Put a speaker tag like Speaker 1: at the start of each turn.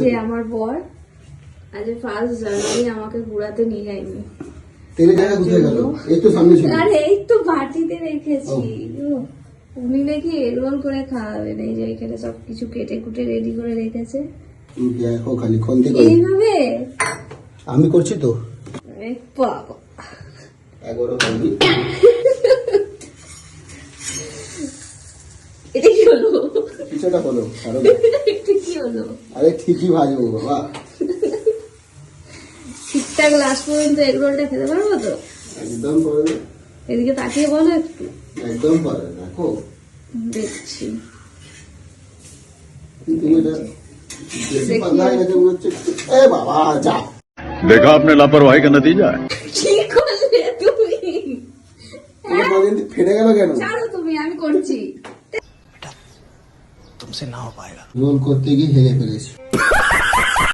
Speaker 1: যে আমার বর আজ 1 জানুয়ারি আমাকে ঘোরাতে নিয়ে যায়নি।
Speaker 2: তেলের জায়গা কোথায় গেল? এই তো সামনে ছিল।
Speaker 1: আরে এই তো বাটিতে রেখেছি। উনি নাকি এগরোল করে খাওয়াবেন, এই যে এখানে সবকিছু কেটে কুটে রেডি করে রেখেছে।
Speaker 2: দেখো খালি খন্তি করে
Speaker 1: এইভাবে
Speaker 2: আমি করছি তো।
Speaker 1: বাবা
Speaker 2: একবারও খাবি।
Speaker 1: এটা কি হলো?
Speaker 2: কিছুটা হলো আরো।
Speaker 1: এটা কি হলো?
Speaker 2: আরে ঠিকই ভাজবো বাবা।
Speaker 1: ঠিকঠাক লাস্ট পর্যন্ত এগরোলটা খেতে পারবো তো?
Speaker 2: একদম পারবে।
Speaker 1: এদিকে তাকিয়ে বলো একটু।
Speaker 2: একদম পারবে, দেখো
Speaker 1: দেখছি।
Speaker 2: তুমি এটা বেশি পাতলা হয়ে গেছে মনে হচ্ছে। এ বাবা যা।
Speaker 3: देखा आपने लापरवाही का नतीजा है।
Speaker 1: কি করলে তুমি?
Speaker 2: এটা পর্যন্ত ফেটে গেল কেন?
Speaker 1: ছাড়ো তুমি, আমি করছি।
Speaker 2: রোল করতে গিয়ে হেরে ফেলেছি।